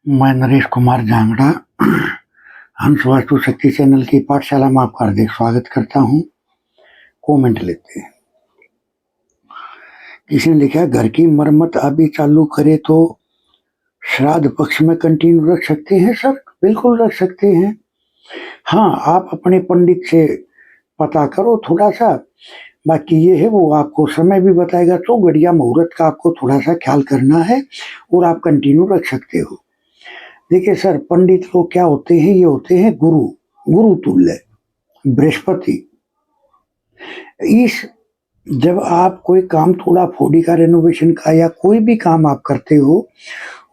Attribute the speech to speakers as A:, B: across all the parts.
A: मैं नरेश कुमार जांगड़ा हंस वास्तु शक्ति चैनल की पाठशाला में आपका हार्दिक स्वागत करता हूँ। कमेंट लेते हैं। किसी ने लिखा, घर की मरम्मत अभी चालू करे तो श्राद्ध पक्ष में कंटिन्यू रख सकते हैं? सर बिल्कुल रख सकते हैं। हाँ, आप अपने पंडित से पता करो थोड़ा सा, बाकी ये है वो आपको समय भी बताएगा। तो घड़िया मुहूर्त का आपको थोड़ा सा ख्याल करना है और आप कंटिन्यू रख सकते हो। देखिए सर, पंडित लोग क्या होते हैं, ये होते हैं गुरु तुल्य, बृहस्पति। इस जब आप कोई काम थोड़ा फोड़ी का, रेनोवेशन का या कोई भी काम आप करते हो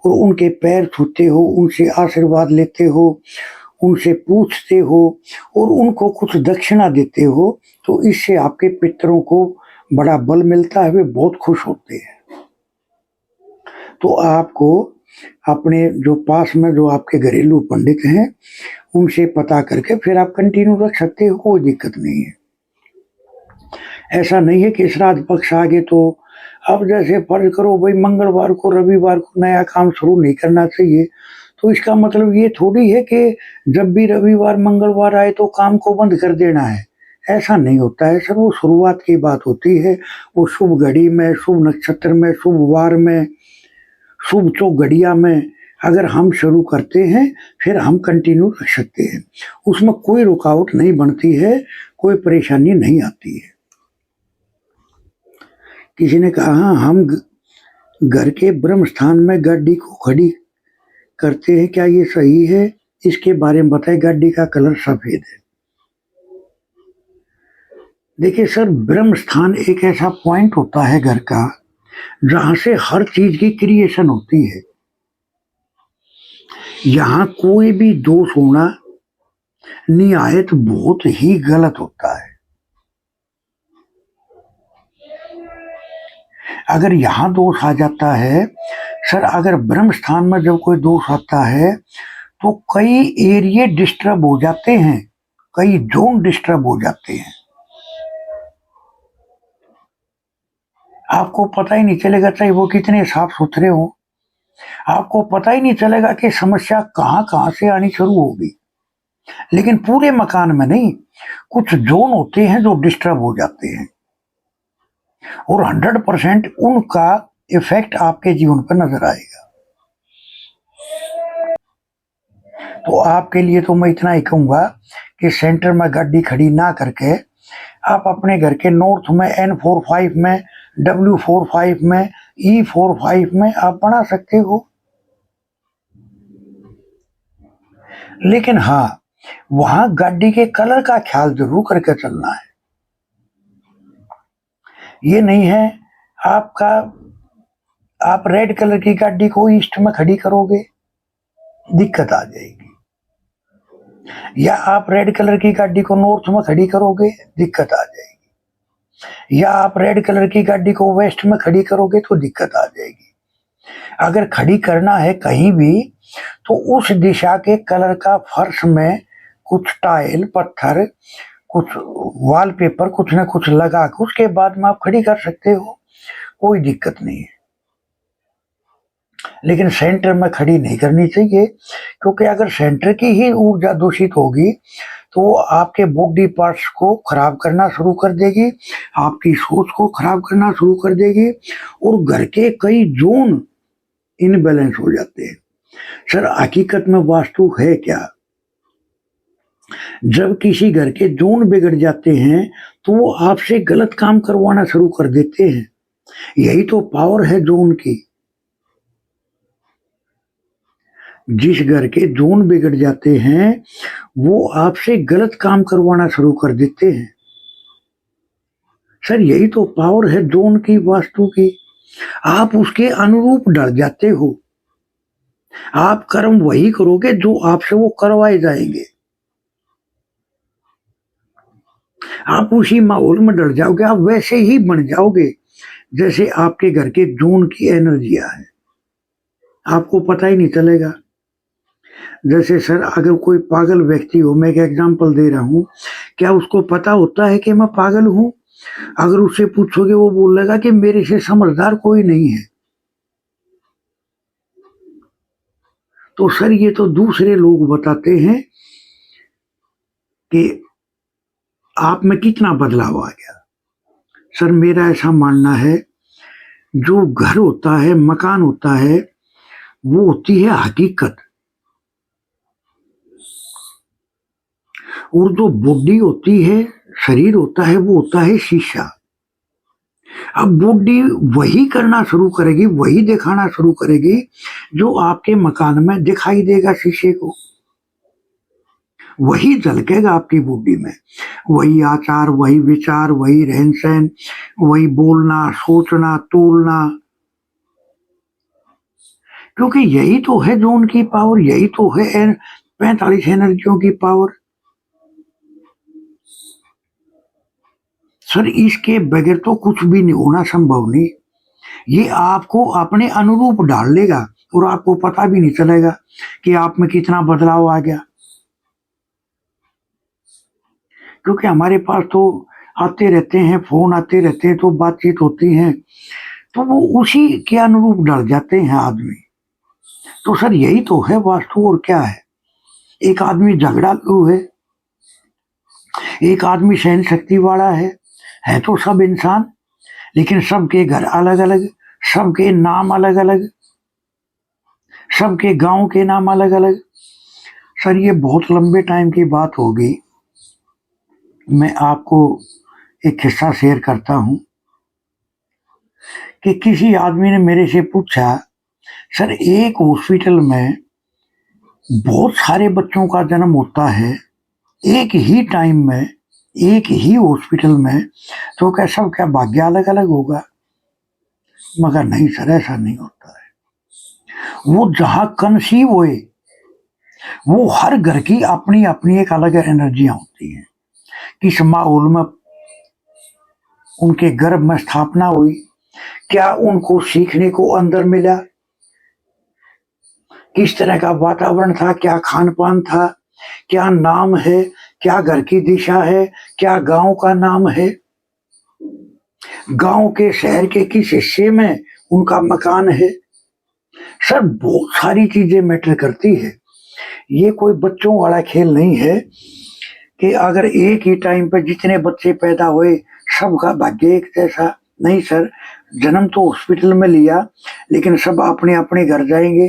A: और उनके पैर छूते हो, उनसे आशीर्वाद लेते हो, उनसे पूछते हो और उनको कुछ दक्षिणा देते हो, तो इससे आपके पितरों को बड़ा बल मिलता है, वे बहुत खुश होते हैं। तो आपको अपने जो पास में जो आपके घरेलू पंडित हैं उनसे पता करके फिर आप कंटिन्यू रख सकते हो, कोई दिक्कत नहीं है। ऐसा नहीं है कि श्राद्ध पक्ष आगे तो अब जैसे फर्ज करो भाई मंगलवार को रविवार को नया काम शुरू नहीं करना चाहिए, तो इसका मतलब ये थोड़ी है कि जब भी रविवार मंगलवार आए तो काम को बंद कर देना है। ऐसा नहीं होता है सर, वो शुरुआत की बात होती है। वो शुभ घड़ी में, शुभ नक्षत्र में, शुभ वार में, शुभ तो घड़िया में अगर हम शुरू करते हैं फिर हम कंटिन्यू रख सकते हैं। उसमें कोई रुकावट नहीं बनती है, कोई परेशानी नहीं आती है। किसी ने कहा, हम घर के ब्रह्म स्थान में गाड़ी को खड़ी करते हैं, क्या ये सही है? इसके बारे में बताएं। गाड़ी का कलर सफेद है। देखिए सर, ब्रह्म स्थान एक ऐसा पॉइंट होता है घर का जहां से हर चीज की क्रिएशन होती है। यहां कोई भी दोष होना निहायत बहुत ही गलत होता है। अगर यहां दोष आ जाता है सर, अगर ब्रह्म स्थान में जब कोई दोष आता है तो कई एरिया डिस्टर्ब हो जाते हैं, कई जोन डिस्टर्ब हो जाते हैं। आपको पता ही नहीं चलेगा, चाहे वो कितने साफ सुथरे हो, आपको पता ही नहीं चलेगा कि समस्या कहां कहां से आनी शुरू होगी। लेकिन पूरे मकान में नहीं, कुछ जोन होते हैं जो डिस्टर्ब हो जाते हैं और 100% उनका इफेक्ट आपके जीवन पर नजर आएगा। तो आपके लिए तो मैं इतना ही कहूंगा कि सेंटर में गाड़ी खड़ी ना करके आप अपने घर के नॉर्थ में N45 में, W45 में, E45 में आप बना सकते हो। लेकिन हाँ, वहां गाड़ी के कलर का ख्याल जरूर करके चलना है। ये नहीं है आप रेड कलर की गाड़ी को ईस्ट में खड़ी करोगे, दिक्कत आ जाएगी। या आप रेड कलर की गाड़ी को नॉर्थ में खड़ी करोगे, दिक्कत आ जाएगी। या आप रेड कलर की गाड़ी को वेस्ट में खड़ी करोगे तो दिक्कत आ जाएगी। अगर खड़ी करना है कहीं भी तो उस दिशा के कलर का फर्श में कुछ टाइल, पत्थर, कुछ वॉलपेपर, कुछ ना कुछ लगा के उसके बाद में आप खड़ी कर सकते हो, कोई दिक्कत नहीं है। लेकिन सेंटर में खड़ी नहीं करनी चाहिए, क्योंकि अगर सेंटर की ही ऊर्जा दूषित होगी तो वो आपके बॉडी पार्ट्स को खराब करना शुरू कर देगी, आपकी सोच को खराब करना शुरू कर देगी और घर के कई जोन इनबैलेंस हो जाते हैं। सर हकीकत में वास्तु है क्या? जब किसी घर के जोन बिगड़ जाते हैं तो वो आपसे गलत काम करवाना शुरू कर देते हैं। यही तो पावर है जोन की। जिस घर के जोन बिगड़ जाते हैं वो आपसे गलत काम करवाना शुरू कर देते हैं। सर यही तो पावर है जोन की, वास्तु की। आप उसके अनुरूप डर जाते हो, आप कर्म वही करोगे जो आपसे वो करवाए जाएंगे। आप उसी माहौल में डर जाओगे, आप वैसे ही बन जाओगे जैसे आपके घर के जोन की एनर्जियां है, आपको पता ही नहीं चलेगा। जैसे सर अगर कोई पागल व्यक्ति हो, मैं एक एग्जांपल दे रहा हूं, क्या उसको पता होता है कि मैं पागल हूं? अगर उससे पूछोगे वो बोलेगा कि मेरे से समझदार कोई नहीं है। तो सर ये तो दूसरे लोग बताते हैं कि आप में कितना बदलाव आ गया। सर मेरा ऐसा मानना है, जो घर होता है, मकान होता है, वो होती है हकीकत, और जो बॉडी होती है, शरीर होता है, वो होता है शीशा। अब बॉडी वही करना शुरू करेगी, वही दिखाना शुरू करेगी जो आपके मकान में दिखाई देगा शीशे को, वही झलकेगा आपकी बॉडी में। वही आचार, वही विचार, वही रहन सहन, वही बोलना, सोचना, तोलना, क्योंकि यही तो है जो उनकी पावर, यही तो है 45 एनर्जियों की पावर। सर इसके बगैर तो कुछ भी नहीं होना संभव नहीं। ये आपको अपने अनुरूप डाल लेगा और आपको पता भी नहीं चलेगा कि आप में कितना बदलाव आ गया, क्योंकि हमारे पास तो आते रहते हैं, फोन आते रहते हैं, तो बातचीत होती है, तो वो उसी के अनुरूप डर जाते हैं आदमी। तो सर यही तो है वास्तु, और क्या है। एक आदमी झगड़ालू है, एक आदमी सहन शक्ति वाला है तो सब इंसान, लेकिन सबके घर अलग अलग, सबके नाम अलग अलग, सबके गांव के नाम अलग अलग। सर ये बहुत लंबे टाइम की बात होगी, मैं आपको एक किस्सा शेयर करता हूं कि किसी आदमी ने मेरे से पूछा, सर एक हॉस्पिटल में बहुत सारे बच्चों का जन्म होता है एक ही टाइम में, एक ही हॉस्पिटल में, तो क्या सब क्या भाग्य अलग अलग होगा। मगर नहीं सर, ऐसा नहीं होता है। वो जहां कंसीव हुए, वो हर घर की अपनी अपनी एक अलग एनर्जियां होती हैं। किस माहौल में उनके गर्भ में स्थापना हुई, क्या उनको सीखने को अंदर मिला, किस तरह का वातावरण था, क्या खान पान था, क्या नाम है, क्या घर की दिशा है, क्या गांव का नाम है, गांव के शहर के किस हिस्से में उनका मकान है। सर बहुत सारी चीजें मैटर करती है। ये कोई बच्चों वाला खेल नहीं है कि अगर एक ही टाइम पर जितने बच्चे पैदा हुए सबका भाग्य एक जैसा। नहीं सर, जन्म तो हॉस्पिटल में लिया, लेकिन सब अपने अपने घर जाएंगे,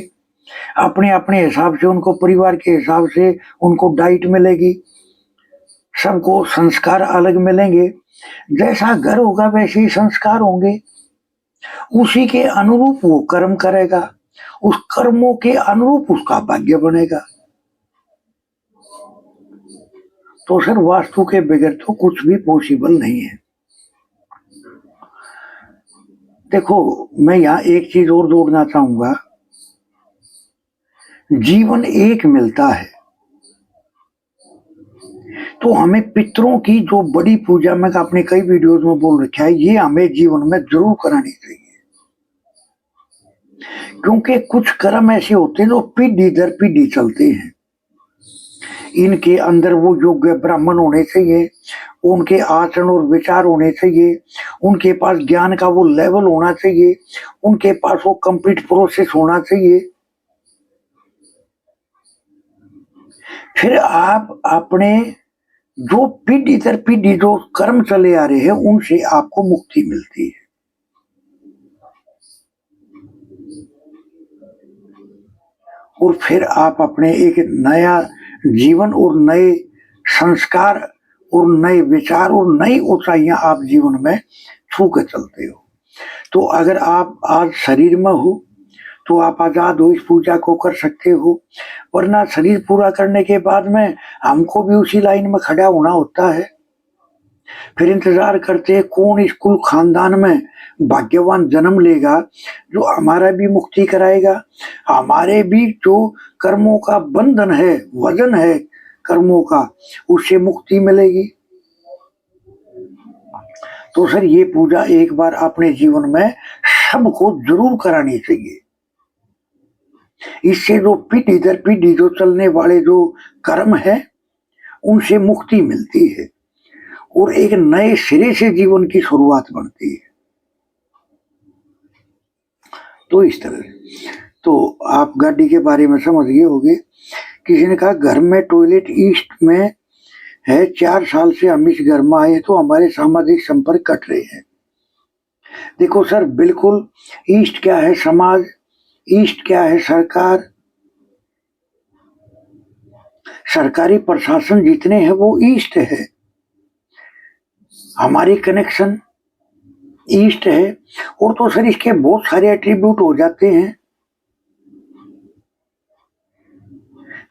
A: अपने अपने हिसाब से, उनको परिवार के हिसाब से उनको डाइट मिलेगी, सबको संस्कार अलग मिलेंगे। जैसा घर होगा वैसे ही संस्कार होंगे, उसी के अनुरूप वो कर्म करेगा, उस कर्मों के अनुरूप उसका भाग्य बनेगा। तो सर वास्तु के बगैर तो कुछ भी पॉसिबल नहीं है। देखो, मैं यहाँ एक चीज और जोड़ना चाहूंगा, जीवन एक मिलता है, तो हमें पितरों की जो बड़ी पूजा, मैं अपने कई वीडियोस में बोल रखा है, ये हमें जीवन में जरूर करानी चाहिए। क्योंकि कुछ कर्म ऐसे होते हैं जो पीढ़ी दर पीढ़ी चलते हैं। इनके अंदर वो योग्य ब्राह्मण होने चाहिए, उनके आचरण और विचार होने चाहिए, उनके पास ज्ञान का वो लेवल होना चाहिए, उनके पास वो कंप्लीट प्रोसेस होना चाहिए। फिर आप अपने जो पीढ़ी दर पीढ़ी जो कर्म चले आ रहे हैं, उनसे आपको मुक्ति मिलती है। और फिर आप अपने एक नया जीवन और नए संस्कार और नए विचार और नई ऊंचाइयां आप जीवन में छू के चलते हो। तो अगर आप आज शरीर में हो तो आप आजाद हो, इस पूजा को कर सकते हो, वरना शरीर पूरा करने के बाद में हमको भी उसी लाइन में खड़ा होना होता है। फिर इंतजार करते हैं कौन इस कुल खानदान में भाग्यवान जन्म लेगा जो हमारा भी मुक्ति कराएगा, हमारे भी जो कर्मों का बंधन है, वजन है कर्मों का, उससे मुक्ति मिलेगी। तो सर ये पूजा एक बार अपने जीवन में सबको जरूर करानी चाहिए। इससे जो पीढ़ी दर पीढ़ी जो चलने वाले जो कर्म है, उनसे मुक्ति मिलती है और एक नए सिरे से जीवन की शुरुआत बनती है। तो इस तरह तो आप गाड़ी के बारे में समझ गए होंगे। किसी ने कहा घर में टॉयलेट ईस्ट में है, 4 साल से हम इस घर में आए तो हमारे सामाजिक संपर्क कट रहे हैं। देखो सर, बिल्कुल ईस्ट क्या है समाज, ईस्ट क्या है सरकार, सरकारी प्रशासन जितने हैं वो ईस्ट है, हमारी कनेक्शन ईस्ट है। और तो सर इसके बहुत सारे एट्रीब्यूट हो जाते हैं,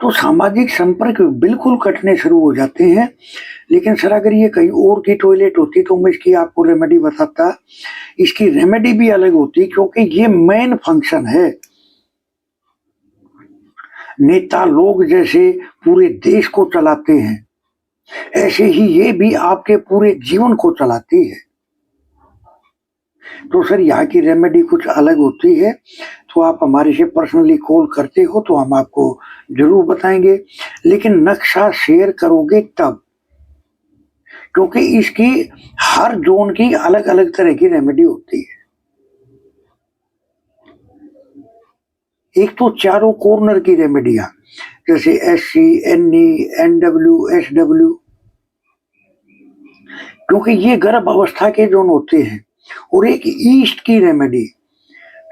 A: तो सामाजिक संपर्क बिल्कुल कटने शुरू हो जाते हैं। लेकिन सर अगर ये कहीं और की टॉयलेट होती तो मैं इसकी आपको रेमेडी बताता। इसकी रेमेडी भी अलग होती, क्योंकि ये मेन फंक्शन है। नेता लोग जैसे पूरे देश को चलाते हैं, ऐसे ही ये भी आपके पूरे जीवन को चलाती है। तो सर यहाँ की रेमेडी कुछ अलग होती है, तो आप हमारे से पर्सनली कॉल करते हो तो हम आपको जरूर बताएंगे। लेकिन नक्शा शेयर करोगे तब, क्योंकि इसकी हर जोन की अलग अलग तरह की रेमेडी होती है। एक तो चारों कॉर्नर की रेमेडियां, जैसे SC, NE, NW, SW, क्योंकि ये गर्भ अवस्था के जोन होते हैं। और एक ईस्ट की रेमेडी,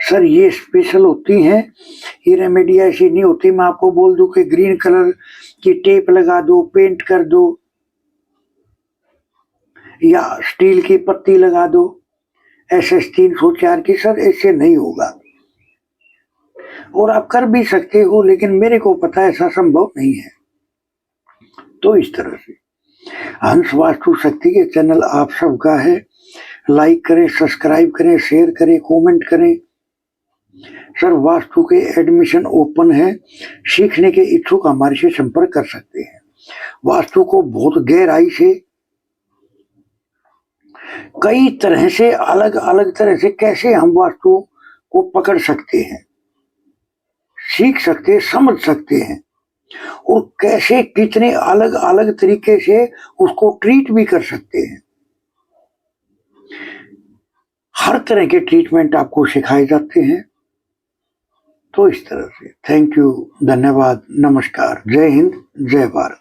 A: सर ये स्पेशल होती हैं। ये रेमेडी ऐसी नहीं होती मैं आपको बोल दूं कि ग्रीन कलर की टेप लगा दो, पेंट कर दो, या स्टील की पत्ती लगा दो SS 304 की। सर ऐसे नहीं होगा, और आप कर भी सकते हो, लेकिन मेरे को पता है ऐसा संभव नहीं है। तो इस तरह से हंस वास्तु शक्ति के चैनल आप सबका है। लाइक करें, सब्सक्राइब करें, शेयर करें, कमेंट करें। सर वास्तु के एडमिशन ओपन है, सीखने के इच्छुक हमारे से संपर्क कर सकते हैं। वास्तु को बहुत गहराई से, कई तरह से, अलग अलग तरह से कैसे हम वास्तु को पकड़ सकते हैं, सीख सकते हैं, समझ सकते हैं, और कैसे कितने अलग अलग तरीके से उसको ट्रीट भी कर सकते हैं। हर तरह के ट्रीटमेंट आपको सिखाए जाते हैं। तो इस तरह से थैंक यू, धन्यवाद, नमस्कार, जय हिंद, जय भारत।